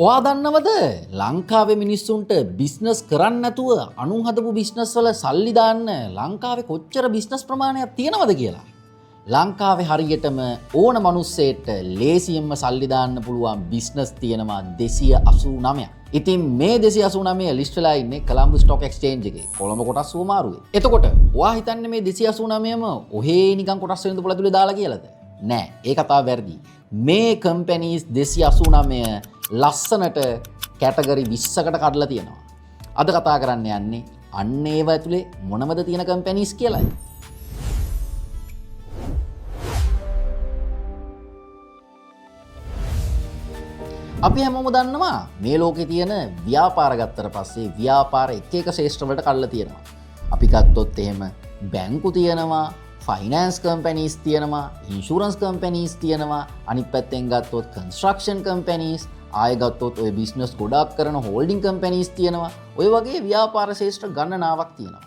ඔයා දන්නවද ලංකාවේ මිනිස්සුන්ට බිස්නස් කරන්න නැතුව අනුන් හදපු බිස්නස් වල සල්ලි දාන්න ලංකාවේ කොච්චර බිස්නස් ප්‍රමාණයක් තියෙනවද කියලා. ලංකාවේ හරියටම ඕන මිනිස්සෙට ලේසියෙන්ම සල්ලි දාන්න පුළුවන් බිස්නස් තියෙනවා 289ක්. ඉතින් මේ 289 ලිස්ට් වෙලා ඉන්නේ කොළඹ ස්ටොක් එක්ස්චේන්ජ් එකේ කොළඹ කොටස් සුමාරුවේ. එතකොට ඔයා හිතන්නේ මේ 289ම ඔහේ නිකන් කොටස් වෙනද පොළ ඇතුලේ දාලා කියලාද? නෑ, ඒ කතාව වැරදි. මේ කම්පැනිස් 289 ලස්සනට කැටගරි 20කට කඩලා තියෙනවා. අද කතා කරන්න යන්නේ අන්න ඒව ඇතුලේ මොනවද තියෙන කම්පැනිස් කියලායි. අපි හැමෝම දන්නවා මේ ලෝකේ තියෙන ව්‍යාපාර ගත්තට පස්සේ ව්‍යාපාර එක එක ශේෂ්ත්‍ර වලට කඩලා තියෙනවා. අපි ගත්තොත් එහෙම බැංකු තියෙනවා, ෆයිනෑන්ස් කම්පැනිස් තියෙනවා, ඉන්ෂුරන්ස් කම්පැනිස් තියෙනවා, අනිත් පැත්තෙන් ගත්තොත් කන්ස්ට්‍රක්ෂන් කම්පැනිස්, ආයෙ ගත්තොත් ඔය බිස්නස් ගොඩක් කරන හෝල්ඩින් කම්පැනිස් තියෙනවා. ඔය වගේ ව්‍යාපාර ශේෂ්ත්‍ර ගණනාවක් තියෙනවා.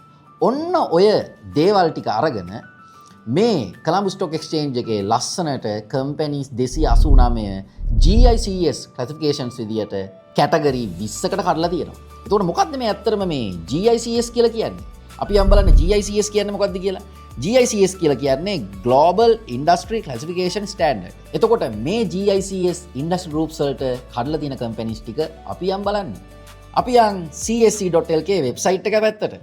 ඔන්න ඔය දේවල් ටික අරගෙන මේ කොළඹ ස්ටොක් එක්ස්චේන්ජ් එකේ ලස්සනට කම්පැනිස් 289 GICS ක්ලාසිෆිකේෂන්ස් විදියට කැටගරි 20කට කඩලා තියෙනවා. එතකොට මොකද්ද මේ ඇත්තටම මේ GICS කියලා කියන්නේ? අපි යම් බලන්න GICS කියන්නේ මොකද්ද කියලා. GICS කියලා කියන්නේ Global Industry Classification Standard. එතකොට මේ GICS industry groups වලට කඩලා තියෙන කම්පැනිස් ටික අපි යම් බලන්න. අපි යන් CSE.lk වෙබ්සයිට් එක පැත්තට.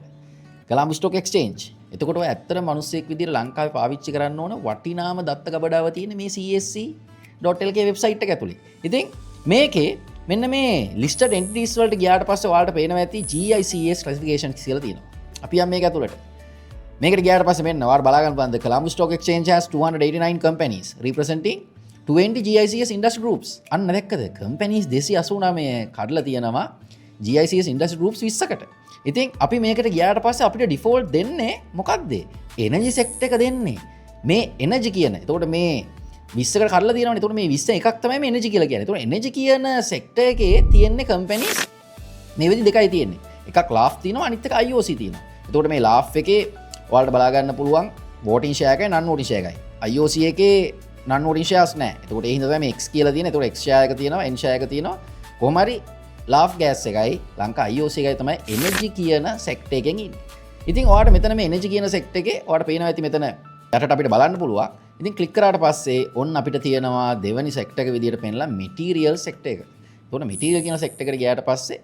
Colombo stock exchange. එතකොට ඔය ඇත්තට මිනිස්සෙක් විදිහට ලංකාවේ පාවිච්චි කරන්න ඕන වටිනාම දත්ත ගබඩාව තියෙන මේ CSE.lk වෙබ්සයිට් එක ඇතුලේ. ඉතින් මේකේ මෙන්න මේ listed entities වලට ගියාට පස්සේ ඔයාලට පේනවා ඇති GICS classifications කියලා තියෙනවා. අපි යන් මේක ඇතුලට. මේකට ගියාට පස්සේ මෙන්න ඔයාලා බලා ගන්න බලන්න Colombo stock exchange has 289 companies representing 20 GICS industry groups. අන්න දැක්කද? companies 289 කඩලා තියෙනවා GICS industry groups 20කට. ඉතින් අපි මේකට ගියාට පස්සේ අපිට ඩිෆෝල්ට් දෙන්නේ මොකක්ද? එනර්ජි සෙක්ටර් එක දෙන්නේ. මේ එනර්ජි කියන. එතකොට මේ 20කට කඩලා තියෙනවනේ. එතකොට මේ 20 එකක් තමයි මේ එනර්ජි කියලා කියන්නේ. එතකොට එනර්ජි කියන සෙක්ටර් එකේ තියෙන්නේ companies මේ විදි දෙකයි තියෙන්නේ. එකක් LAF තියෙනවා, අනිත් එක IOC තියෙනවා. එතකොට මේ LAF එකේ ඔයාලට බලා ගන්න පුළුවන් voting share එකයි non voting share එකයි. IOC එකේ non voting shares නැහැ. එතකොට ඒ හින්දා තමයි මේ X කියලා තියෙන්නේ. එතකොට X share එක තියෙනවා, N share එක තියෙනවා. කොහොම හරි LAF gas එකයි ලංකා IOC එකයි තමයි එනර්ජි කියන සෙක්ටර් එකෙන් ඉන්නේ. ඉතින් ඔයාලට මෙතන මේ එනර්ජි කියන සෙක්ටර් එකේ ඔයාලට පේනවා ඇති මෙතන යටට අපිට බලන්න පුළුවන්. ඉතින් ක්ලික් කරාට පස්සේ ඔන්න අපිට තියෙනවා දෙවෙනි සෙක්ටර් එක විදියට පෙන්නලා මැටීරියල් සෙක්ටර් එක. එතකොට මැටීරියල් කියන සෙක්ටර් එකට ගියාට පස්සේ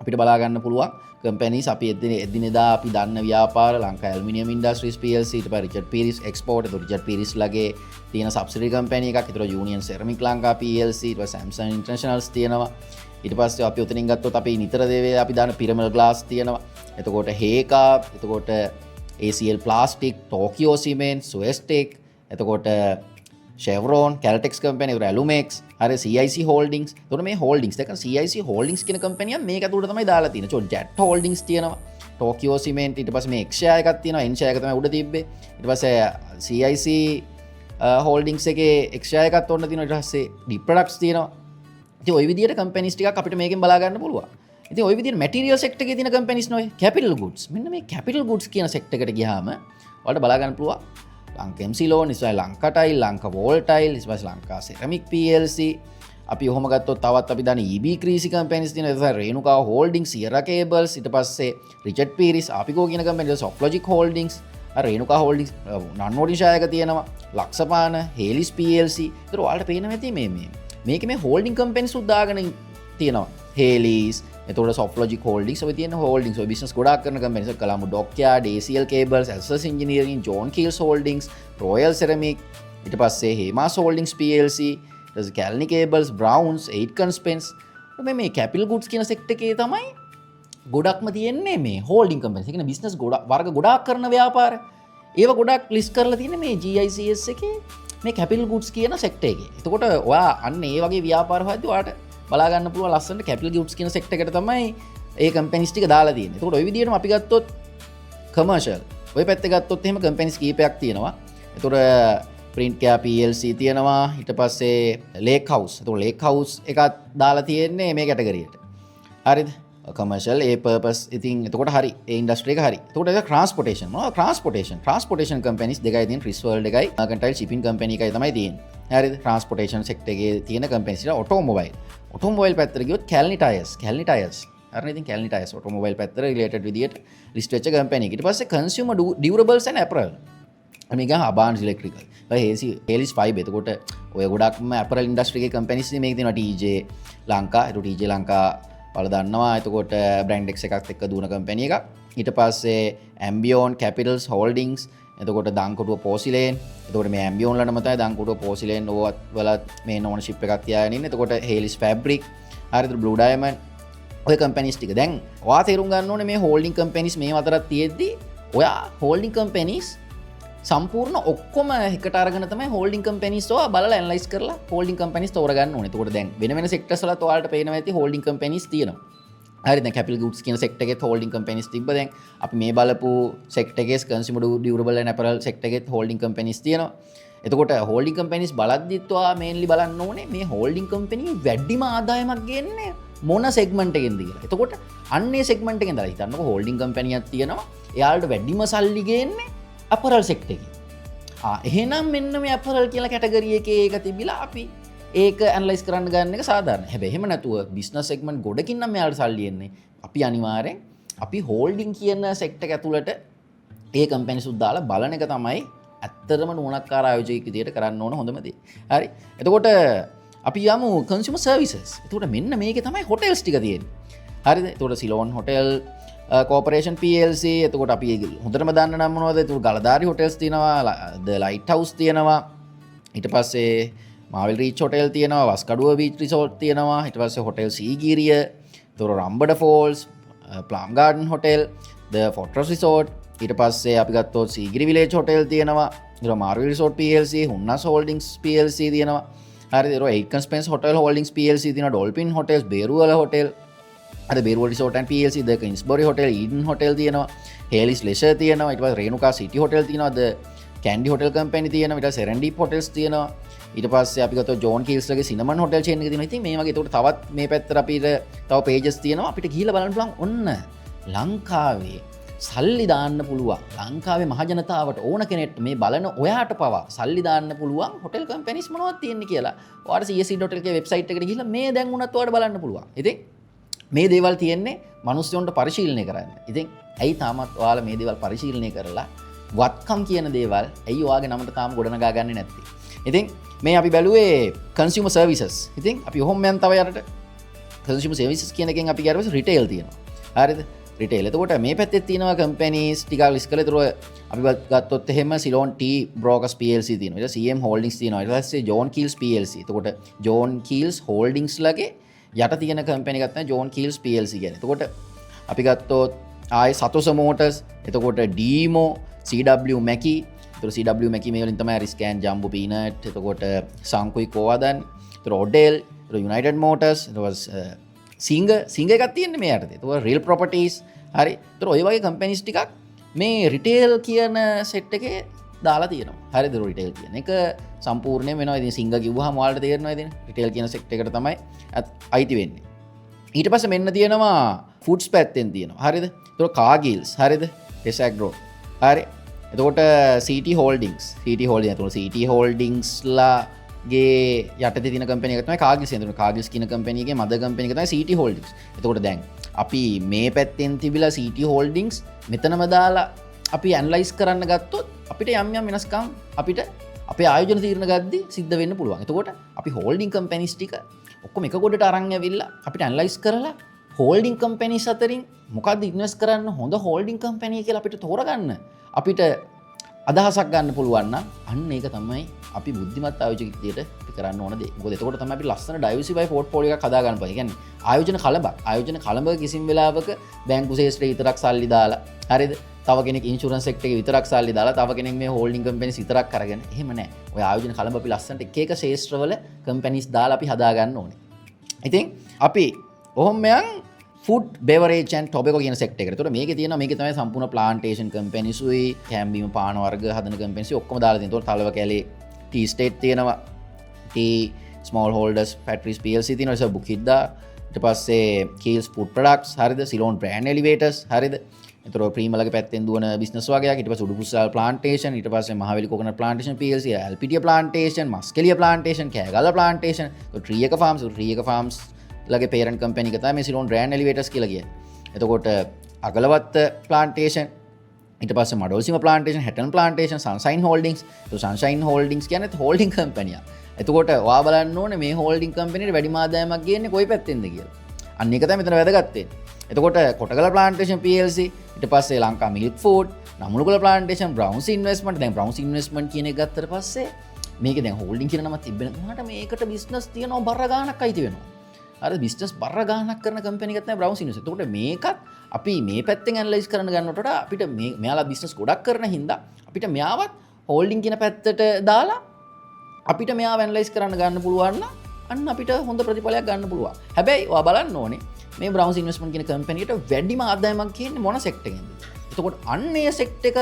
අපිට බලා ගන්න පුළුවන් කම්පැනිස් අපි එදිනෙදා අපි දන්න ව්‍යාපාර ලංකා ඇලුමිනියම් ඉන්ඩස්ට්‍රීස් PLC ඊට පස්සේ රිචඩ් පීරිස් එක්ස්පෝර්ට් එතකොට රිචඩ් පීරිස් ලගේ තියෙන සබ්සිඩරි කම්පැනි එකක්. එතකොට යූනියන් සෙරමික් ලංකා PLC ඊට පස්සේ සැම්සන් ඉන්ටර්නැෂනල්ස් තියෙනවා. ඊට පස්සේ අපි උතනින් ගත්තොත් අපි නිතර දේවේ අපි දාන පිරමල් ග්ලාස් තියෙනවා. එතකොට හේකා, එතකොට ACL ප්ලාස්ටික්, ටෝකියෝ සිමෙන්ට්, සුවෙස්ටෙක්, එතකොට Chevron, Caltex company, Alumex, හරි CIC Holdings. එතකොට මේ holdings දෙක CIC Holdings කියන කම්පැනි එක මේක ඇතුළට තමයි දාලා තියෙන්නේ. චො Jet Holdings තියෙනවා. Tokyo Cement ඊට පස්සේ මේ X share එකක් තියෙනවා. N share එක තමයි උඩ තිබ්බේ. ඊට පස්සේ CIC Holdings එකේ X share එකක් තෝරන්න තියෙනවා. ඊට පස්සේ D Products තියෙනවා. ඉතින් ওই විදිහට කම්පැනිස් ටිකක් අපිට මේකෙන් බලා ගන්න පුළුවන්. ඉතින් ওই විදිහට මැටීරියල් සෙක්ටර් එකේ තියෙන කම්පැනිස් නෝයි කැපිටල් ගුඩ්ස්. මෙන්න මේ කැපිටල් ගුඩ්ස් කියන සෙක්ටර් එකට ගියාම ඔයාලට බලා ගන්න පුළුවන්. ලංකා MC Loan, ඉස්සයි Lanka tile, Lanka wall tile, ඉස්සයි ලංකා සෙරමික් PLC. අපි ඔහොම ගත්තොත් තවත් අපි දන්නේ EB ක්‍රීසි කම්පැනිස් තියෙනවා. ඉස්සයි රේණුකා හෝල්ඩින්ග්ස්, සියරා කේබල්ස්, ඊට පස්සේ රිචඩ් පීරිස්, ආපිකෝ කියන company, Softlogic holdings, Renuka holdings, නන් වෝටින් ෂෙයාර් එක තියෙනවා. ලක්ෂපාන, හේලිස් PLC. ඒතර ඔයාලට පේනවා ඇති මේකේ මේ හෝල්ඩින් කම්පැනිස් උදාගෙන තියෙනවා. හේලිස්, එතකොට සොෆ්ට්ලොජික් හෝල්ඩින්ග්ස් ඔය තියෙන හෝල්ඩින්ග්ස් ඔය බිස්නස් ගොඩාක් කරන companies Colombo dockyard, ACL Cables, SS Engineering, John Keels Holdings, Royal Ceramic, ඊට පස්සේ Hemas Holdings PLC, ඊට පස්සේ Calny Cables, Browns, Aitken Spence. මේ කැපිටල් ගුඩ්ස් කියන සෙක්ටර් එකේ තමයි ගොඩක්ම තියෙන්නේ මේ හෝල්ඩින් කම්පැනිස්. ඒ කියන්නේ බිස්නස් වර්ග ගොඩාක් කරන ව්‍යාපාර. ඒව ගොඩක් ලිස්ට් කරලා තියෙන්නේ මේ GICS එකේ මේ කැපිටල් ගුඩ්ස් කියන සෙක්ටර් එකේ. එතකොට ඔයා අන්න ඒ වගේ ව්‍යාපාර හොයද්දී ඔයාට බලා ගන්න පුළුවන් ලස්සනට කැපිටල් ගුඩ්ස් කියන සෙක්ටර් එකට තමයි ඒ කම්පැනිස් ටික දාලා තියෙන්නේ. එතකොට ওই විදිහටම අපි ගත්තොත් කමර්ෂල් ඔය පැත්තේ ගත්තොත් එහෙම කම්පැනිස් කීපයක් තියෙනවා. එතකොට print care PLC තියෙනවා. ඊට පස්සේ Lake House. එතකොට Lake House එකක් දාලා තියෙන්නේ මේ කැටගරියට. හරිද? කමර්ෂල් ඒ පර්පස් ඉතින් එතකොට හරි ඒ ඉන්ඩස්ට්‍රි එක හරි. එතකොට ඒක ට්‍රාන්ස්පෝර්ටේෂන් ට්‍රාන්ස්පෝර්ටේෂන් කම්පැනිස් දෙකයි තියෙන රිස් වර්ල්ඩ් එකයි මර්කන්ටයිල් ෂිපින් කම්පැනි එකයි තමයි තියෙන්නේ. හරිද? ට්‍රාන්ස්පෝර්ටේෂන් සෙක්ටර් එකේ තියෙන කම්පැනිස් ඉතලා ඔටෝමොබයිල් පැත්තට ගියොත් කැල්නි ටයර්ස් හරිනේ. ඉතින් කැල්නි ටයර්ස් ඔටෝමොබයිල් පැත්තට රිලේටඩ් විදියට ලිස්ට් වෙච්ච කම්පැනි එක. ඊට පස්සේ කන්සියුමර් ඩියුරබල්ස් ඇන්ඩ් ඇපරල් මේක අබාන්ස් ඉලෙක්ට්‍රිකල් හෙලිස් ෆයිබ්. එතකොට ඔය ගොඩක්ම ඇපරල් ඉන්ඩස්ට්‍රි එකේ කම්පැනිස් මේක තියෙනවා. TJ ලංකා TJ ලංකා වල දන්නවා. එතකොට බ්‍රැන්ඩ් එකක් එක්ක දුවන කම්පැනි එකක්. ඊට පස්සේ ඇම්බියෝන් කැපිටල්ස් හෝල්ඩින්ග්ස්. එතකොට දංකොටුව පෝසිලේන්. එතකොට මේ ඇම්බියෝන් වලම තමයි දංකොටුව පෝසිලේන් ඕවත් වලත් මේ ඕනර්ෂිප් එකක් තියාගෙන ඉන්නේ. එතකොට හෙලිස් ෆැබ්‍රික් හරිද බ්ලූ ඩයමන්ඩ් ඔය කම්පැනිස් ටික. දැන් ඔයා තේරුම් ගන්න ඕනේ මේ හෝල්ඩින් කම්පැනිස් මේ අතරත් තියෙද්දි ඔයා හෝල්ඩින් කම්පැනිස් සම්පූර්ණ ඔක්කොම එකට අරගෙන තමයි හෝල්ඩින් කම්පැනිස් ඔයා බලලා ඇනලයිස් කරලා හෝල්ඩින් කම්පැනිස් තෝරගන්න ඕනේ. එතකොට දැන් වෙන වෙන සෙක්ටර්ස් වලත් ඔයාලට පේනවා ඇති හෝල්ඩින් කම්පැනිස් තියෙනවා. හරි දැන් කැපිටල් ගුඩ්ස් කියන සෙක්ටර් එකෙත් හෝල්ඩින් කම්පැනිස් තිබ්බ. දැන් අපි මේ බලපු සෙක්ටර් එකේ කන්සියුමර් ඩියුරබල් ඇන්ඩ් ඇපරල් සෙක්ටර් එකෙත් හෝල්ඩින් කම්පැනිස් තියෙනවා. එතකොට හෝල්ඩින් කම්පැනිස් බලද්දිත් ඔයා මේන්ලි බලන්න ඕනේ මේ හෝල්ඩින් කම්පැනි වැඩිම ආදායමක් ගන්නේ මොන සෙග්මන්ට් එකෙන්ද කියලා. එතකොට අන්නේ සෙග්මන්ට් එකෙන් දාලා හිතන්නකො හෝල්ඩින් කම්පැනියක් තියෙනවා. එයාලට වැඩිම සල්ලි ගන්නේ අපරල් සෙක්ටර් එකේ. එහෙනම් මෙන්න මේ අපරල් කියලා කැටගරි එකේ ඒක තිබිලා අපි ඒක ඇනලයිස් කරන්න ගන්න එක සාධාරණයි. හැබැයි එහෙම නැතුව බිස්නස් සෙග්මන්ට් ගොඩකින් නම් මෙයාලට සල්ලි එන්නේ. අපි අනිවාර්යෙන් අපි හෝල්ඩින් කියන සෙක්ටර් එක ඇතුළට ඒ කම්පැනිස් උත් දාලා බලන එක තමයි ඇත්තටම නුවණක්කාර ආයෝජකයෙක් විදියට කරන්න ඕන හොඳම දේ. හරි. එතකොට අපි යමු කන්සියුමර් සර්විසස්. එතකොට මෙන්න මේකේ තමයි හොටෙල්ස් ටික තියෙන්නේ. හරිද? එතකොට සිලෝන් හොටෙල් කෝපරේෂන් PLC. එතකොට අපි හොඳටම දන්න නම් මොනවද? එතකොට ගලදාරි හොටෙල්ස් තියෙනවා, ද ලයිට් හවුස් තියෙනවා. ඊට පස්සේ මාවල් රීච් හොටෙල් තියෙනවා, වස්කඩුව බීච් රිසෝට් තියෙනවා. ඊට පස්සේ හොටෙල් සීගීරිය, එතකොට Ramboda falls, plum garden hotel, the fortress resort. ඊට පස්සේ අපි ගත්තොත් සීගිරි විලේජ් හොටෙල් තියෙනවා. ඊට Marvel resort PLC, Hunnas holdings PLC තියෙනවා. හරි. ඊට Aitken Spence hotel holdings PLC තියෙනවා. ඩොල්ෆින් හොටෙල්ස්, බේරුවල හොටෙල්, අද Beruwala resort and PLC, the Kingsbury hotel, Eden hotel තියෙනවා. හේලිස් ලෙෂර් තියෙනවා. ඊට පස්සේ රේනුකා සිටි හොටෙල් තියෙනවා. ද කැන්ඩි හොටෙල් කම්පැනි තියෙනවා. ඊට පස්සේ සෙරෙන්ඩීප් හොටෙල්ස් තියෙනවා. ඊට පස්සේ අපි ගත්තොත් ජෝන් කීල්ස්ලගේ සිනමන් හොටෙල් චේන් එක තියෙනවා. ඉතින් මේ වගේ ඒකට තවත් මේ පැත්තට අපිට තව පේජස් තියෙනවා. අපිට ගිහිල්ලා බලන්න පුළුවන් ඔන්න ලංකාවේ සල්ලි දාන්න පුළුවන්. ලංකාවේ මහජනතාවට ඕන කෙනෙක්ට මේ බලන ඔයාට පවා සල්ලි දාන්න පුළුවන් හොටෙල් කම්පැනිස් මොනවද තියෙන්නේ කියලා. ඔයාලට csc.lk වෙබ්සයිට් එකට ගිහිල්ලා මේ දැන් උනත් ඔයාලට බලන්න පුළුවන්. ඉතින් මේ දේවල් තියෙන්නේ මිනිස්සුන්ට පරිශීලනය කරන්න. ඉතින් ඇයි තාමත් ඔයාලා මේ දේවල් පරිශීලනය කරලා වත්කම් කියන දේවල් ඇයි ඔයාගේ නමට තාම ගොඩනගා ගන්නේ නැත්තේ? ඉතින් මේ අපි බැලුවේ කන්සියුමර් සර්විසස්. ඉතින් අපි ඔහොම යන තව යරට කන්සියුමර් සර්විසස් කියන එකෙන් අපි ගියාට පස්සේ රිටේල් තියෙනවා. හරිද? රිටේල්. එතකොට මේ පැත්තේ තියෙනවා කම්පැනිස් ටිකක් ලිස්ට් කරලා ඒතර අපි ගත්තොත් එහෙම සිලෝන් ටී බ්‍රෝකර්ස් PLC තියෙනවා. ඊට CM හෝල්ඩින්ග්ස් තියෙනවා. ඊට පස්සේ ජෝන් කීල්ස් PLC. එතකොට ජෝන් කීල්ස් හෝල්ඩින්ග්ස් ලගේ යට තියෙන කම්පැනි එකක් තමයි ජෝන් කීල්ස් PLC කියන්නේ. එතකොට අපි ගත්තොත් ආයේ සතොස මෝටර්ස්, එතකොට ඩීමෝ, CW මැකි. එතකොට CW මැකි මේ වලින් තමයි රිස්කෑන් ජම්බෝ පීනට්, එතකොට සංකුයි කෝවාදන්, එතකොට ඔඩෙල්, එතකොට යුනයිටඩ් මෝටර්ස්, එතකොට සිංග එකක් තියෙන්නේ මේ යටතේ. එතකොට රියල් ප්‍රොපර්ටිස්. හරි. එතකොට ඔය වගේ කම්පැනිස් ටිකක් මේ රිටේල් කියන සෙට් එකේ දාලා තියෙනවා. හරිද? රිටේල් කියන එක සම්පූර්ණයෙන් වෙනවා. ඉතින් සිංග කිව්වහම ඔයාලට තේරෙනවා ඉතින් රිටේල් කියන සෙක්ටර් එකට තමයි අයිති වෙන්නේ. ඊට පස්සේ මෙන්න තියෙනවා ෆුඩ්ස් පැත්තෙන් තියෙනවා. හරිද? එතකොට කාගිල්ස්. හරිද? ටෙසැග්‍රෝ. හරි. එතකොට CT හෝල්ඩින්ග්ස්. CT හෝල්ඩින්ග්. එතකොට CT හෝල්ඩින්ග්ස්ලා ගේ යටතේ තියෙන කම්පැනි එක තමයි කාගිල්ස්. එතකොට කාගිල්ස් කියන කම්පැනි එකේ මදර් කම්පැනි එක තමයි CT හෝල්ඩින්ග්ස්. එතකොට දැන් අපි මේ පැත්තෙන් තිබිලා CT හෝල්ඩින්ග්ස් මෙතනම දාලා අපි ඇනලයිස් කරන්න ගත්තොත් අපිට යම් යම් වෙනස්කම් අපිට අපේ ආයෝජන තීරණ ගද්දි සිද්ධ වෙන්න පුළුවන්. එතකොට අපි හෝල්ඩින් කම්පැනිස් ටික ඔක්කොම එක ගොඩට අරන් ඇවිල්ලා අපිට ඇනලයිස් කරලා හෝල්ඩින් කම්පැනිස් අතරින් මොකද්ද ඉන්වෙස්ට් කරන්න හොඳ හෝල්ඩින් කම්පැනි කියලා අපිට තෝරගන්න අපිට අදහසක් ගන්න පුළුවන් නම් අන්න ඒක තමයි අපි බුද්ධිමත් ආයෝජකයෙක් විදියට කරන්න ඕන දේ. මොකද එතකොට තමයි අපි ලස්සන ඩයිවර්සිෆයි පෝර්ට්ෆෝලියෝ එකක් හදා ගන්න පුළුවන්. ඒ කියන්නේ ආයෝජන කලබ කිසිම වෙලාවක බැංකු ශේෂ්ත්‍රයේ විතරක් සල්ලි දාලා හරිද? තව කෙනෙක් ඉන්ෂුරන්ස් සෙක්ටර් එකේ විතරක් සල්ලි දාලා තව කෙනෙක් මේ හෝල්ඩින් කම්පැනිස් විතරක් අරගෙන එහෙම නැහැ. ඔය ආයෝජන කලබ අපි ලස්සනට එක එක ශේෂ්ත්‍රවල කම්පැනිස් දාලා අපි හදා ගන්න ඕනේ. ඉතින් අපි ඔහොම යන් ෆුඩ් බෙවරේජ් ඇන්ඩ් ටොබැකෝ කියන සෙක්ටර් එකට. ඒතකොට මේකේ තියෙනවා මේකේ තමයි සම්පූර්ණ ප්ලාන්ටේෂන් කම්පැනිස් උයි, කැම්බීම පාන වර්ග හදන කම්පැනිස් ඔක්කොම දාලා තියෙනවා. ඒතකොට තලව කැලේ ටී ස්ටේට් තියෙනවා. T small holders factories PLC තියෙනවා. ඒක බුකිද්දා ඊට පස්සේ කීල්ස් ෆුඩ් ප්‍රොඩක්ට්ස් හරිද සිලෝන් බ්‍රෑන්ඩ් එලිවේටර්ස් හරිද එතකොට ප්‍රීමලගේ පැත්තෙන් දුවන බිස්නස් වගේක් ඊට පස්සේ උඩුකුසල් ප්ලාන්ටේෂන් ඊට පස්සේ Mahaweli coconut plantation PLC Elpitiya plantation Maskeliya plantation Kegalle plantation ට්‍රියක ෆාම්ස් ලගේ පේරන්ට් කම්පැනි එක තමයි මේ සිලෝන් බ්‍රෑන්ඩ් එලිවේටර්ස් කියලා කියන්නේ එතකොට අගලවත්ත ප්ලාන්ටේෂන් ඊට පස්සේ මඩෝල්සිම plantation Hatton plantation සන්ෂයින් holdings සන්ෂයින් holdings කියන්නේ හෝල්ඩින් කම්පැනියක් එතකොට ඔයා බලන්න ඕනේ මේ හෝල්ඩින් කම්පැනිට වැඩිම ආදායමක් ගේන්නේ කොයි පැත්තෙන්ද කියලා. අන්න ඒක තමයි මෙතන වැදගත් වෙන්නේ. එතකොට කොටගල ප්ලාන්ටේෂන් PLC ඊට පස්සේ Lanka milk food Namunukula plantation Browns investment දැන් බ්‍රවුන්ස් ඉන්වෙස්ට්මන්ට් කියන එක ගත්තට පස්සේ මේක දැන් හෝල්ඩින් කියන නම තිබෙන උනාට මේකට බිස්නස් තියෙනවා බර ගාණක් අයිති වෙනවා. අර බිස්නස් බර ගාණක් කරන කම්පැනි එකක් තමයි බ්‍රවුන්ස් ඉන්වෙස්ට්. එතකොට මේකත් අපි මේ පැත්තෙන් ඇනලයිස් කරන්න ගන්නකොට වඩා අපිට මෙයාලා බිස්නස් ගොඩක් කරන හින්දා අපිට මෙයාවත් හෝල්ඩින් කියන පැත්තට දාලා අපිට මෙයා ඇනලයිස් කරන්න ගන්න පුළුවන් නම් අන්න අපිට හොඳ ප්‍රතිඵලයක් ගන්න පුළුවන්. හැබැයි ඔයා බලන්න ඕනේ මේ බ්‍රවුන්ස් ඉන්වෙස්ට්මන්ට් කියන කම්පැනියට වැඩිම ආදායමක් කියන්නේ මොන සෙක්ටර් එකෙන්ද? එතකොට අන්න ඒ සෙක්ටර් එක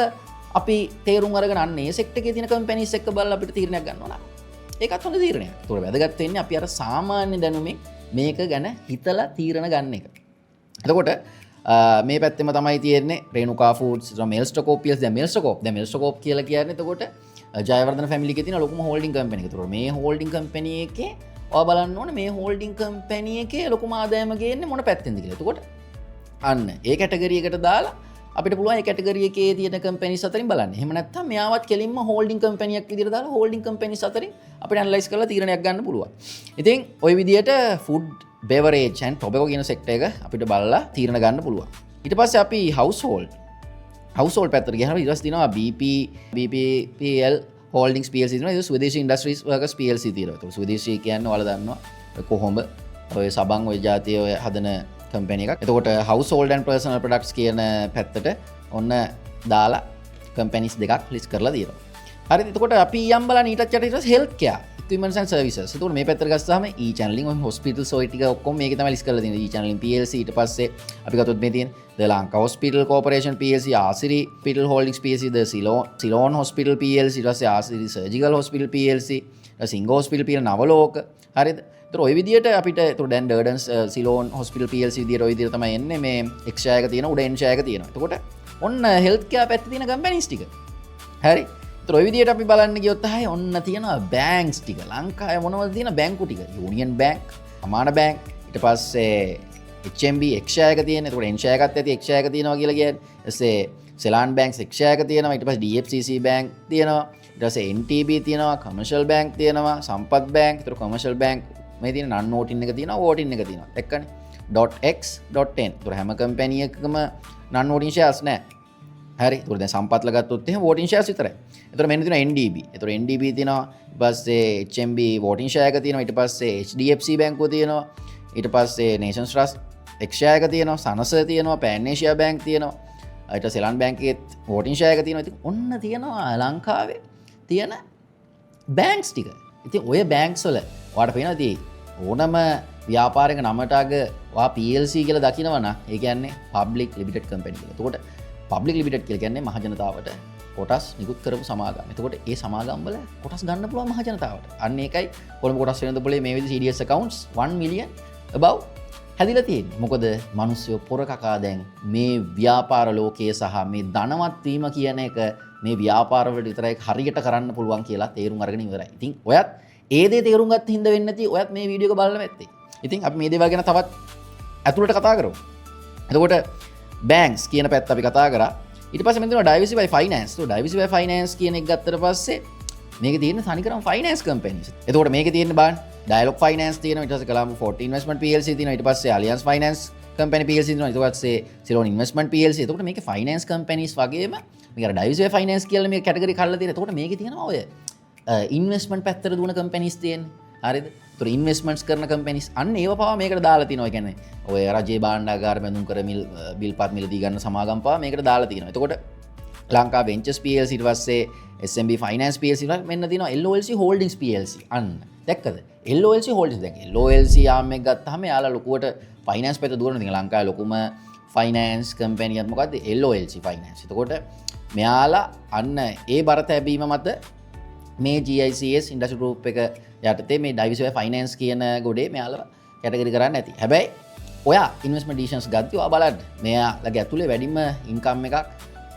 අපි තේරුම් අරගෙන අන්න ඒ සෙක්ටර් එකේ තියෙන කම්පැනිස් එක්ක බලලා අපිට තීරණයක් ගන්න ඕන. ඒකත් හොඳ තීරණයක්. ඒතකොට වැදගත් වෙන්නේ අපි අර සාමාන්‍ය දැනුමින් මේක ගැන හිතලා තීරණ ගන්න එක. එතකොට මේ පැත්තෙම තමයි තියෙන්නේ රේණුකා ෆුඩ්ස් මෙල්ස්ටෝකෝප් PLC දැන් මෙල්ස්ටෝකෝප් කියලා කියන්නේ එතකොට ජයවර්ධන ෆැමිලි එකේ තියෙන ලොකුම හෝල්ඩින් කම්පැනි එක. ඒතකොට මේ හෝල්ඩින් කම්පැනි එකේ ඔයා බලන්න ඕනේ මේ හෝල්ඩින් කම්පැනි එකේ ලොකුම ආදායම ගේන්නේ මොන පැත්තෙන්ද කියලා. එතකොට අන්න ඒ කැටගරි එකට දාලා අපිට පුළුවන් ඒ කැටගරි එකේ තියෙන කම්පැනිස් අතරින් බලන්න. එහෙම නැත්නම් මෙයාවත් කෙලින්ම හෝල්ඩින් කම්පැනියක් විදිහට දාලා හෝල්ඩින් කම්පැනිස් අතරින් අපිට ඇනලයිස් කරලා තීරණයක් ගන්න පුළුවන්. ඉතින් ওই විදිහට ෆුඩ් බෙවරේජ් ඇන්ඩ් ටොබැකෝ කියන සෙක්ටර් එක අපිට බලලා තීරණ ගන්න පුළුවන්. ඊට පස්සේ අපි හවුස්හෝල්ඩ් පැත්තට ගියහම ඊට පස්සේ තියෙනවා BPPL හෝල්ඩින්ග්ස් PLC තියෙනවා. ඒක ස්වදේශී ඉන්ඩස්ට්‍රීස් වර්කර්ස් PLC තියෙනවා. ඒක ස්වදේශී කියන්නේ ඔයාලා දන්නවා කොහොඹ ඔය සබන් ඔය ජාතිය ඔය හදන කම්පැනි එකක්. එතකොට හවුස්හෝල්ඩ් ඇන්ඩ් පර්සනල් ප්‍රොඩක්ට්ස් කියන පැත්තට ඔන්න දාලා කම්පැනිස් දෙකක් ලිස්ට් කරලා තියෙනවා. හරිද? එතකොට අපි යම් බලන්න ඊටත් යට ඊට health care equipments and services. එතකොට මේ පැත්තට ගත්තාම e channeling ඔය hospitals ඔය ටික ඔක්කොම මේකේ තමයි ලිස්ට් කරලා තියෙන්නේ. e channeling PLC ඊට පස්සේ අපි ගත්තොත් මේ තියෙන The Lanka Hospital Corporation PLC, Asiri Hospital Holdings PLC, The Ceylon Hospital PLC, ඊට පස්සේ Asiri Surgical Hospital PLC, Singo Hospital PLC Navaloka. හරිද? ඒතර ඔය විදියට අපිට ඒතර දැන් Durdans Ceylon Hospital PLC විදියට ඔය විදියට තමයි එන්නේ මේ X share එක තියෙනවා, උඩ N share එක තියෙනවා. එතකොට ඔන්න health care පැත්තේ තියෙන කම්පැනිස් ටික. හරි? ඒතර ඔය විදියට අපි බලන්න ගියොත් තමයි ඔන්න තියෙනවා බැංක්ස් ටික. ලංකාවේ මොනවද තියෙන බැංකු ටික? Union Bank, Amana Bank, ඊට පස්සේ HMB X share එක තියෙනවා. එතකොට N share එකත් ඇති X share එක තියෙනවා කියලා කියන්නේ. ඊටසේ Ceylon Banks X share එක තියෙනවා. ඊට පස්සේ DFCC Bank තියෙනවා. ඊට පස්සේ NTB තියෙනවා, Commercial Bank තියෙනවා, Sampath Bank. ඒතර Commercial Bank මේ තියෙන non voting එක තියෙනවා, voting එක තියෙනවා. එක්කනේ. .x.n. ඒතර හැම කම්පැනි එකකම non voting shares නැහැ. හරි. ඒතර දැන් සම්පත්ල ගත්තොත් එහෙම voting shares විතරයි. ඒතර මෙන්න තියෙනවා NDB. ඒතර NDB තියෙනවා. ඊට පස්සේ HMB voting share එක තියෙනවා. ඊට පස්සේ HDFC බැංකුව තියෙනවා. ඊට පස්සේ Nations Trust X share එක තියෙනවා. Sanas තියෙනවා. Pan Asia Bank තියෙනවා. ඊට Ceylon Bank එකෙත් voting share එක තියෙනවා. ඉතින් ඔන්න තියෙනවා ලංකාවේ තියෙන බැංක්ස් ටික. ඉතින් ඔය බැංක්ස් වල ඔයාලට පේනවා ඉතින් ඕනම ව්‍යාපාරික නමටාග ඔයා PLC කියලා දකිනවනම් ඒ කියන්නේ public limited company කියලා. එතකොට public limited කියලා කියන්නේ මහ ජනතාවට කොටස් නිකුත් කරපු සමාගම්. එතකොට ඒ සමාගම් වල කොටස් ගන්න පුළුවන් මහ ජනතාවට. අන්න ඒකයි කොළඹ කොටස් වෙළඳපොලේ මේ විදිහේ CDS accounts 1 million above හැදිලා තියෙන්නේ. මොකද මිනිස්සු පොර කකා දැන් මේ ව්‍යාපාර ලෝකයේ සහ මේ ධනවත් වීම කියන එක මේ ව්‍යාපාර වලට විතරයි හරියට කරන්න පුළුවන් කියලා තේරුම් අරගෙන ඉවරයි. ඉතින් ඔයත් ඒ දේ තේරුම් ගත්ත හින්දා වෙන්නේ නැති ඔයත් මේ වීඩියෝ එක බලන්න නැත්තේ. ඉතින් අපි මේ දේවල් ගැන තවත් ඇතුළට කතා කරමු. එතකොට බැංක්ස් කියන පැත්ත අපි කතා කරා. ඊට පස්සේ මෙතන diversify finance. so diversify finance කියන එක ගත්තට පස්සේ මේකේ තියෙන තනිකරම finance companies. එතකොට මේකේ තියෙන බලන්න Dialog Finance තියෙනවා, ඊට පස්සේ Colombo Forte Investment PLC තියෙනවා, ඊට පස්සේ Alliance Finance Company PLC තියෙනවා, ඊට පස්සේ Ceylon Investment PLC. එතකොට මේකේ finance companies වගේම මේක අර diversify finance කියලා මේ කැටගරි කඩලා තියෙනවා. එතකොට මේකේ තියෙනවා ඔය investment පැත්තට දුවන companies තියෙන්නේ. හරිද? ඒතර investments කරන companies අන්න ඒව පවා මේකට දාලා තිනවා. ඒ කියන්නේ ඔය රජයේ භාණ්ඩාගාර බැඳුම් කර බිල්පත් මිලදී ගන්න සමාගම් පවා මේකට දාලා තිනවා. එතකොට ලංකා Ventures PLC ඊට පස්සේ SMB Finance PLC වල මෙන්න තිනවා LOLC Holdings PLC. අන්න දැක්කද? LOLC Holdings දැන් LOLC යාම් එක ගත්තාම යාලා ලොකුවට finance පැත්ත දුවනවා. ඉතින් ලංකාවේ ලොකුම finance company එක මොකද්ද? LOLC Finance. එතකොට මෙයාලා අන්න ඒ බර තැබීම මත මේ GICS ඉන්ඩස්ට්‍රි ගෲප් එක යටතේ මේ diversify finance කියන ගොඩේ මෙයාලා කැටගරි කරන්න ඇති. හැබැයි ඔයා ඉන්වෙස්ට්මන්ට් ඩිසිෂන්ස් ගත්තී ඔයා බලන්න මෙයාලගේ ඇතුලේ වැඩිම ඉන්කම් එකක්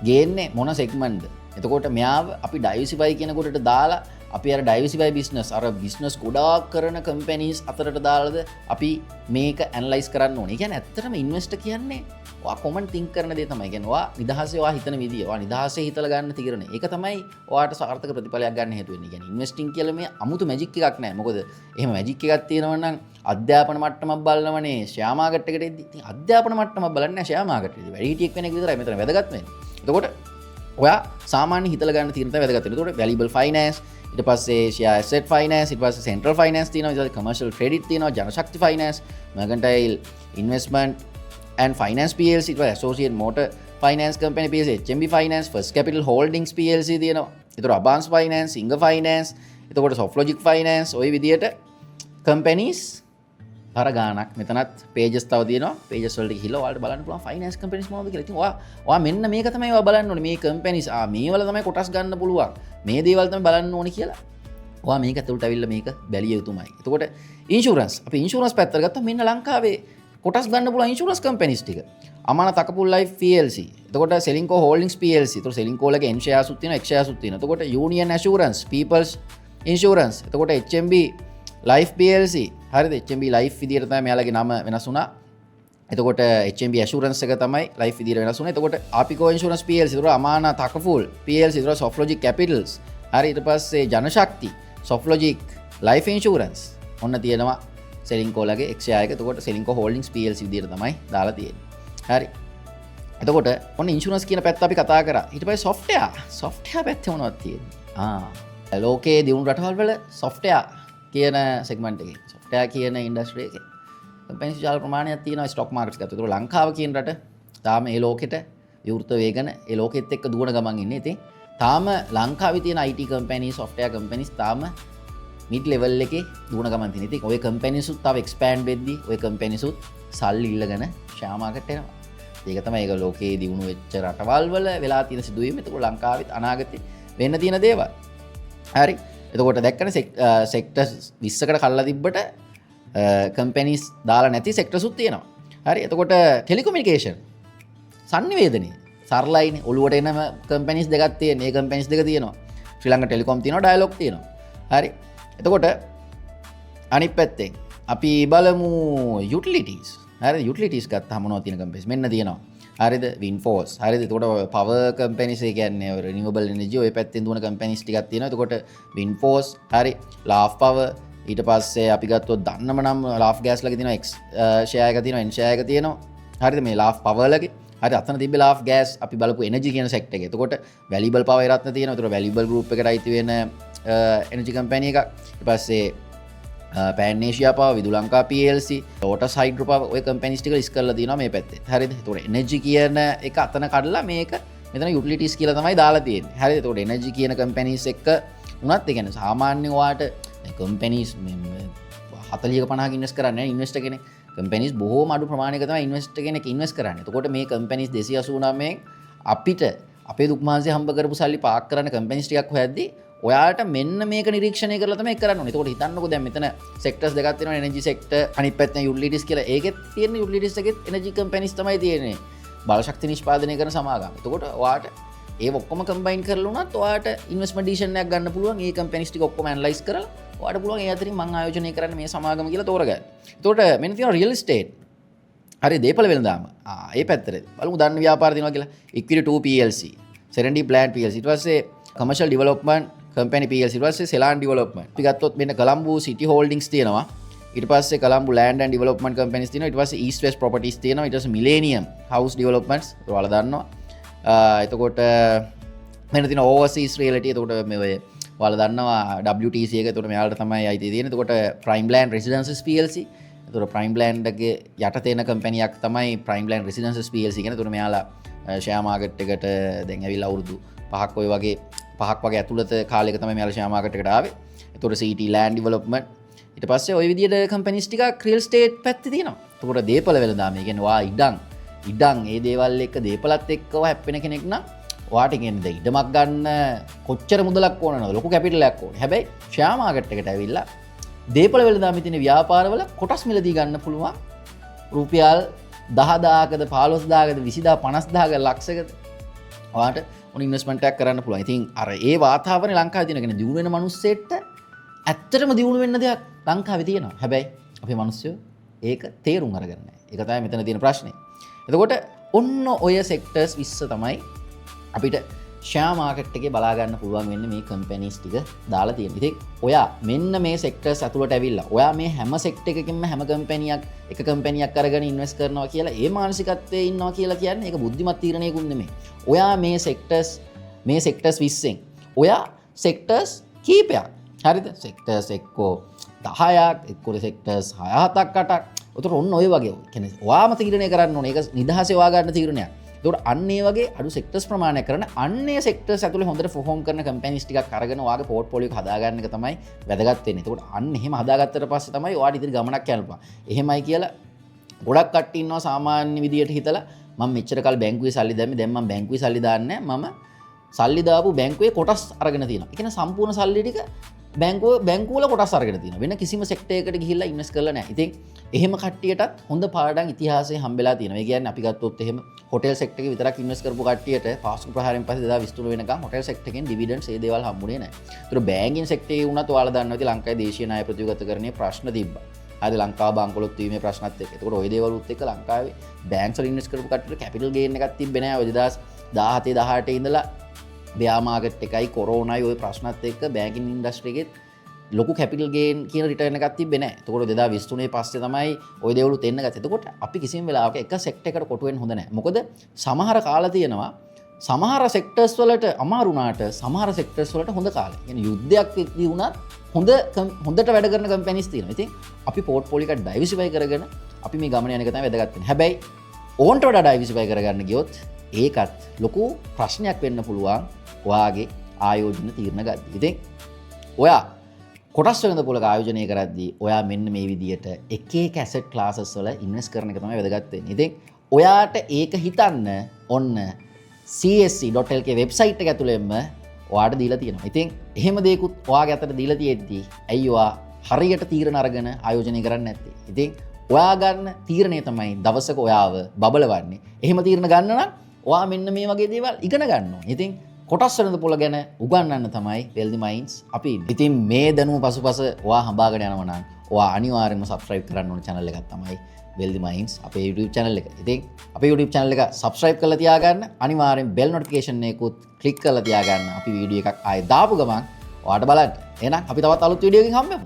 ගේන්නේ මොන සෙග්මන්ට්ද. එතකොට මෙයාව අපි ඩයිවර්සිෆයි කියන කොටට දාලා අපි අර ඩයිවර්සිෆයි බිස්නස් අර බිස්නස් ගොඩාක් කරන කම්පැනිස් අතරට දාලාද අපි මේක ඇනලයිස් කරන්න ඕනේ. ඒ කියන්නේ ඇත්තටම ඉන්වෙස්ටර් කියන්නේ ඔයා කොමන් තින්ක් කරන දේ තමයි. කියන්නේ ඔයා නිදහසේ ඔයා හිතන විදිය. ඔයා නිදහසේ හිතලා ගන්න තීරණ. ඒක තමයි ඔයාට සාර්ථක ප්‍රතිඵලයක් ගන්න හේතු වෙන්නේ. කියන්නේ ඉන්වෙස්ටිං කියලා මේ අමුතු මැජික් එකක් නෑ. මොකද එහෙම මැජික් එකක් තියෙනවා නම් අධ්‍යාපන මට්ටමක් බලනවනේ ෂෙයා මාකට් එකට එද්දි. ඉතින් අධ්‍යාපන මට්ටමක් බලන්නේ නෑ ෂෙයා මාකට් එකේදී. වැඩි හිටියෙක් වෙන එක විතරයි මෙතන වැදගත් වෙන්නේ. එතකොට ඔයා සාමාන්‍ය හිතලා ගන්න තීරණ තමයි වැදගත් වෙන්නේ. එතකොට වැලියබල් ෆයිනෑන්ස් ඊට පස්සේ ෂෙයා ඇසෙට් ෆයිනෑන්ස් ඊට පස්සේ සෙන්ට්‍රල් ෆයිනෑන්ස් තියෙනවා. ඊට පස්සේ කමර්ෂල් ක්‍රෙඩිට් තියෙනවා. Janashakthi finance mercantile investment and finance plc ඊට පස්සේ associate motor finance company plc HMB finance first capital holdings plc තියෙනවා. ඒතර advance finance singa finance එතකොට softlogic finance ওই විදියට companies අර ගානක් මෙතනත් pages තව තියෙනවා. pages වලට ගිහිල්ලා ඔයාලට බලන්න පුළුවන් finance companies මොනවද කියලා. ඉතින් ඔයා මෙන්න මේක තමයි ඔයා බලන්න ඕනේ. මේ companies මේවල තමයි කොටස් ගන්න පුළුවන්. මේ දේවල් තමයි බලන්න ඕනේ කියලා. ඔයා මේක ඇතුළට ඇවිල්ලා මේක බැලිය යුතුමයි. එතකොට insurance අපි insurance පැත්තට ගත්තොත් මෙන්න ලංකාවේ කොටස් ගන්න පුළුවන් ඉන්ෂුරන්ස් කම්පැනිස් ටික. අමාන තකපුල් ලයිෆ් PLC. එතකොට සෙලින්කෝ හෝල්ඩින්ග්ස් PLC. එතකොට සෙලින්කෝ ලගේ N shares උත් තියෙනවා, X shares උත් තියෙනවා. එතකොට Union Assurance, People's Insurance. එතකොට HMB Life PLC. හරිද? HMB Life විදියට තමයි මෙයාලගේ නම වෙනස් වුණා. එතකොට HMB Assurance එක තමයි Life විදියට වෙනස් වුණා. එතකොට Apico Insurance PLC. එතකොට අමාන තකපුල් PLC. එතකොට Softlogic Capitals. හරි ඊට පස්සේ ජනශක්ති, Softlogic Life Insurance. ඔන්න තියෙනවා සෙලින්කෝලගේ එක්ෂයායක. එතකොට සෙලින්කෝ හෝල්ඩින්ග්ස් PLC විදියට තමයි දාලා තියෙන්නේ. හරි. එතකොට ඔන්න ඉන්ෂුරන්ස් කියන පැත්ත අපි කතා කරා. ඊට පස්සේ සොෆ්ට්වෙයාර් පැත්තේ මොනවද තියෙන්නේ? ලෝකයේ දියුණු රටවල් වල සොෆ්ට්වෙයාර් කියන සෙග්මන්ට් එකේ සොෆ්ට්වෙයාර් කියන ඉන්ඩස්ට්‍රි එකේ කම්පැනි විශාල ප්‍රමාණයක් තියෙනවා ස්ටොක් මාකට්ස් ගත්තොත්. ඒතකොට ලංකාව කියන රට තාම ඒ ලෝකෙට විවෘත වේගන ඒ ලෝකෙත් එක්ක දුවන ගමන් ඉන්නේ. ඉතින් තාම ලංකාවේ තියෙන IT කම්පැනි සොෆ්ට්වෙයාර් කම්පැනිස් තාම මිඩ් ලෙවල් එකේ දුවන ගමන් තියෙනවා. ඉතින් ඔය කම්පැනිස් උත් තව එක්ස්පෑන්ඩ් වෙද්දී ඔය කම්පැනිස් උත් සල්ලි ඉල්ලගෙන ෂෙයා මාකට් එනවා. ඒක තමයි ඒක ලෝකයේ දියුණු වෙච්ච රටවල් වල වෙලා තියෙන සිදුවීම්. එතකොට ලංකාවෙත් අනාගතේ වෙන්න තියෙන දේවල්. හරි. එතකොට දැක්කනේ සෙක්ටර්ස් 20කට කල්ලා තිබ්බට කම්පැනිස් දාලා නැති සෙක්ටර්ස් උත් තියෙනවා. හරි. එතකොට ටෙලිකොමියුනිකේෂන් සංනිවේදනය සරලයිනේ ඔළුවට එන කම්පැනිස් දෙකක් තියෙන. මේ කම්පැනිස් දෙක තියෙනවා. ශ්‍රී ලංකා ටෙලිකොම් තියෙනවා, ඩයලොග් තියෙනවා. හරි. එතකොට අනිත් පැත්තෙන් අපි බලමු යුටිලිටිස්. හරිද? යුටිලිටිස් ගත්තාම මොනවද තියෙන කම්පැනිස්? මෙන්න තියෙනවා. හරිද? වින්ෆෝස්. හරිද? එතකොට පවර් කම්පැනිස් ඒ කියන්නේ රිනියුවබල් එනර්ජි ඔය පැත්තෙන් දුවන කම්පැනිස් ටිකක් තියෙනවා. එතකොට වින්ෆෝස්, හරි, ලාෆ් පවර්, ඊට පස්සේ අපි ගත්තොත් දන්නම නම් ලාෆ් ගෑස් ලගේ තියෙනවා, X ෂෙයා එක තියෙනවා, N ෂෙයා එක තියෙනවා. හරිද? මේ ලාෆ් පවර් ලගේ. හරි, අතන තිබ්බේ ලාෆ් ගෑස් අපි බලපු එනර්ජි කියන සෙක්ටර් එකේ. එතකොට වැලියබල් පවර් රත්න තියෙනවා. එතකොට වැලියබල් ගෲප් එකට අයිති වෙන එනර්ජි කම්පැනි එකක්. ඊට පස්සේ Pan Asia power, Vidu Lanka PLC, Lotus hydro power ඔය කම්පැනිස් ටික ලිස්ට් කරලා තියෙනවා මේ පැත්තේ. හරිද? ඒතකොට එනර්ජි කියන එක අතන කඩලා මේක මෙතන යුටිලිටිස් කියලා තමයි දාලා තියෙන්නේ. හරිද? ඒතකොට එනර්ජි කියන කම්පැනිස් එක්ක උනත් ඒ කියන්නේ සාමාන්‍යයෙන් ඔයාට කම්පැනිස් 40ක 50ක ඉන්වෙස්ට් කරන්නේ නැහැ ඉන්වෙස්ටර් කෙනෙක්. කම්පැනිස් බොහෝම අඩු ප්‍රමාණයක තමයි ඉන්වෙස්ටර් කෙනෙක් ඉන්වෙස්ට් කරන්නේ. එතකොට මේ කම්පැනිස් 289න් අපිට අපේ දුක් මාංශය හම්බ කරපු සල්ලි පාක් කරන්න කම්පැනිස් ටිකක් හොයද්දී ඔයාට මෙන්න මේක නිරීක්ෂණය කරලා තමයි කරන්න ඕනේ. එතකොට හිතන්නකෝ දැන් මෙතන සෙක්ටර්ස් දෙකක් තියෙනවා, එනර්ජි සෙක්ටර් අනිත් පැත්තෙන් යුටිලිටිස් කියලා. ඒකෙත් තියෙන යුටිලිටිස් එකෙත් එනර්ජි කම්පැනිස් තමයි තියෙන්නේ. බල ශක්ති නිෂ්පාදනය කරන සමාගම්. එතකොට ඔයාට ඒ ඔක්කොම කම්බයින් කරලා උනත් ඔයාට ඉන්වෙස්ට්මන්ට් ඩිසිෂන් එකක් ගන්න පුළුවන්. මේ කම්පැනිස් ටික ඔක්කොම ඇනලයිස් කරලා ඔයාට පුළුවන් ඒ අතරින් මම ආයෝජනය කරන්න මේ සමාගම කියලා තෝරගන්න. එතකොට මෙන්න තියෙනවා රියල් එස්ටේට්. හරි, දේපල වෙළඳාම. ඒ පැත්තට බලමු දන්න ව්‍යාපාර තියෙනවා කියලා. Equity 2 PLC, Serenity Plant PLC, ඊට පස්සේ Commercial Development Company PLC, ඊට පස්සේ Ceylon Development. අපි ගත්තොත් මෙන්න කොළඹ City Holdings තියෙනවා. ඊට පස්සේ Colombo Land and Development Companies තියෙනවා. ඊට පස්සේ East West Properties තියෙනවා. ඊට පස්සේ Millennium House Developments ඔයාලා දන්නවා. එතකොට මෙන්න තියෙන Overseas Realty. එතකොට මේ ඔය ඔයාලා දන්නවා WTC එක. එතකොට මෙයාලට තමයි අයිති තියෙන්නේ. එතකොට Prime Land Residences PLC. එතකොට Prime Land එකේ යට තියෙන කම්පැනියක් තමයි Prime Land Residences PLC කියන්නේ. එතකොට මෙයාලා ෂෙයා මාකට් එකට දැන් ඇවිල්ලා අවුරුදු 5ක් වගේ ඇතුළත කාලයක තමයි මෙයාලා ෂෙයා මාකට් එකට ආවේ. එතකොට CT Land Development ඊට පස්සේ ওই විදියට කම්පැනිස් ටිකක් රියල් ස්ටේට් පැත්තේ තියෙනවා. එතකොට දේපල වෙළඳාම. ඒ කියන්නේ වා ඉඩම් ඒ දේවල් එක්ක දේපලත් එක්කව හැප්පෙන කෙනෙක් නම් ඔයාට කියන්නේ ඉඩමක් ගන්න කොච්චර මුදලක් ඕන නේද? ලොකු කැපිටලයක් ඕනේ. හැබැයි ෂෙයා මාකට් එකට ඇවිල්ලා දේපළ වෙළඳාමේ තියෙන ව්‍යාපාරවල කොටස් මිලදී ගන්න පුළුවන් රුපියල් 10000කද 15000කද 20000 50000 ලක්ෂයකද ඔයාට ඔන ඉන්වෙස්ට්මන්ට් එකක් කරන්න පුළුවන්. ඉතින් අර ඒ වාතාවරණය ලංකාවේ තියෙන කෙනෙක් දිනු වෙන මිනිස්සෙට ඇත්තටම දිනු වෙන්න දෙයක් ලංකාවේ තියෙනවා. හැබැයි අපේ මිනිස්සු ඒක තේරුම් අරගෙන නැහැ. ඒක තමයි මෙතන තියෙන ප්‍රශ්නේ. එතකොට ඔන්න ඔය සෙක්ටර්ස් 20 තමයි අපිට ෂෙයා මාකට් එකේ බලා ගන්න පුළුවන් වෙන්නේ මේ කම්පැනිස් ටික දාලා තියෙන. ඉතින් ඔයා මෙන්න මේ සෙක්ටර්ස් ඇතුළට ඇවිල්ලා ඔයා මේ හැම සෙක්ටර් එකකින්ම හැම කම්පැනියක් එක කම්පැනියක් අරගෙන ඉන්වෙස්ට් කරනවා කියලා ඒ මානසිකත්වයේ ඉන්නවා කියලා කියන්නේ ඒක බුද්ධිමත් තීරණයකුත් නෙමෙයි. ඔයා මේ සෙක්ටර්ස් 20න් ඔයා සෙක්ටර්ස් කීපයක් හරිද? සෙක්ටර්ස් එක්කෝ 10ක් එක්කෝ සෙක්ටර්ස් 6-7ක් 8ක්. උතර ඔන්න ඔය වගේ කියන්නේ ඔයාම තීරණය කරන්න ඕනේ. ඒක නිදහසේ ඔයා ගන්න තීරණයක්. ඒකට අන්නේ වගේ අඩු සෙක්ටර්ස් ප්‍රමාණයක් කරන අන්නේ සෙක්ටර්ස් ඇතුලේ හොඳට perform කරන කම්පැනිස් ටිකක් අරගෙන ඔයාගේ පෝර්ට්ෆෝලියෝ එක හදාගන්න එක තමයි වැදගත් වෙන්නේ. ඒකට අන්න එහෙම හදාගත්තට පස්සේ තමයි ඔයාට ඉතින් ගමනක් යන්න පුළුවන්. එහෙමයි කියලා ගොඩක් කට්ටිය ඉන්නවා සාමාන්‍ය විදියට හිතලා මම මෙච්චර කල් බැංකුවේ සල්ලි දැම්මේ දැන් මම බැංකුවේ සල්ලි දාන්නේ නැහැ. මම සල්ලි දාපු බැංකුවේ කොටස් අරගෙන තියෙනවා. ඒ කියන්නේ සම්පූර්ණ සල්ලි ටික බැංකුව වල කොටස් අරගෙන තියෙනවා. වෙන කිසිම සෙක්ටර් එකකට ගිහිල්ලා ඉන්වෙස්ට් කරලා නැහැ. ඉතින් එහෙම කට්ටියටත් හොඳ පාඩම් ඉතිහාසයේ හම්බෙලා තියෙනවා. ඒ කියන්නේ අපි ගත්තොත් එහෙම හොටෙල් සෙක්ටර් එකේ විතරක් ඉන්වෙස්ට් කරපු කට්ටියට පාස්කු ප්‍රහාරයෙන් පස්සේ 2023 වෙනකම් හොටෙල් සෙක්ටර් එකෙන් ඩිවිඩන්ඩ්ස් ඒ දේවල් හම්බුනේ නැහැ. ඒතර බැංකින් සෙක්ටර් එකේ වුණත් ඔයාලා දන්නවා ඉතින් ලංකාවේ දේශීය ණය ප්‍රතිගතකරණයේ ප්‍රශ්න තිබ්බා. හරිද? ලංකාව බංකොලොත් වීමේ ප්‍රශ්නත් එක්ක. ඒතකොට ওই දේවලුත් එක්ක ලංකාවේ බැංක්ස් වල ඉන්වෙස්ට් කරපු කට්ටියට කැපිටල් ගේන් එකක් තිබ්බේ නැහැ. ඔය 2017 18 ඉඳලා බෙයා මාකට් එකයි කොරෝනායි ওই ප්‍රශ්නත් එක්ක බැංකින් ඉන්ඩස්ට්‍රි එකේ ලොකු කැපිටල් ගේන් කියන රිටර්න් එකක් තිබ්බේ නැහැ. එතකොට 2023 පස්සේ තමයි ওই දේවලුත් එන්න ගත්තේ. එතකොට අපි කිසිම වෙලාවක එක සෙක්ටර් එකකට කොටු වෙන්න හොඳ නැහැ. මොකද සමහර කාලා තියෙනවා සමහර සෙක්ටර්ස් වලට අමාරු වුණාට සමහර සෙක්ටර්ස් වලට හොඳ කාලේ. يعني යුද්ධයක් වෙද්දී වුණත් හොඳට වැඩ කරන කම්පැනිස් තියෙනවා. ඉතින් අපි පෝර්ට්ෆෝලියෝ එක ඩයිවර්සිෆයි කරගෙන අපි මේ ගමන යන එක තමයි වැදගත් වෙන්නේ. හැබැයි ඕන්ට වඩා ඩයිවර්සිෆයි කරගන්න ගියොත් ඒකත් ලොකු ප්‍රශ්නයක් වෙන්න පුළුවන් ඔයාගේ ආයෝජන තීරණ ගද්දී. ඉතින් ඔයා කොටස් වෙනද පොලක ආයෝජනය කරද්දී ඔයා මෙන්න මේ විදියට එක එක ඇසට් ක්ලාසස් වල ඉන්වෙස්ට් කරන එක තමයි වැදගත් වෙන්නේ. ඉතින් ඔයාට ඒක හිතන්න ඔන්න csc.lk වෙබ්සයිට් එක ඇතුළෙන්ම ඔයාට දීලා තියෙනවා. ඉතින් එහෙම දෙයක්ත් ඔයාගේ අතට දීලා තියෙද්දී ඇයි ඔයා හරියට තීරණ අරගෙන ආයෝජනය කරන්නේ නැත්තේ? ඉතින් ඔයා ගන්න තීරණය තමයි දවසක ඔයාව බබලවන්නේ. එහෙම තීරණ ගන්න නම් ඔයා මෙන්න මේ වගේ දේවල් ඉගෙන ගන්න ඕනේ. ඉතින් කොටස් වෙනද පොළ ගැන උගන්වන්න තමයි Wealthy Minds අපි ඉන්නේ. ඉතින් මේ දැනුම පසුපස ඔයා හඹාගෙන යනවා නම් ඔයා අනිවාර්යෙන්ම subscribe කරන්න ඕන channel එකක් තමයි Wealthy Minds අපේ YouTube channel එක. ඉතින් අපේ YouTube channel එක subscribe කරලා තියාගන්න. අනිවාර්යෙන් bell notification එකකුත් click කරලා තියාගන්න. අපි වීඩියෝ එකක් ආයෙ දාපු ගමන් ඔයාට බලන්න. එහෙනම් අපි තවත් අලුත් වීඩියෝ එකකින් හම්බෙමු.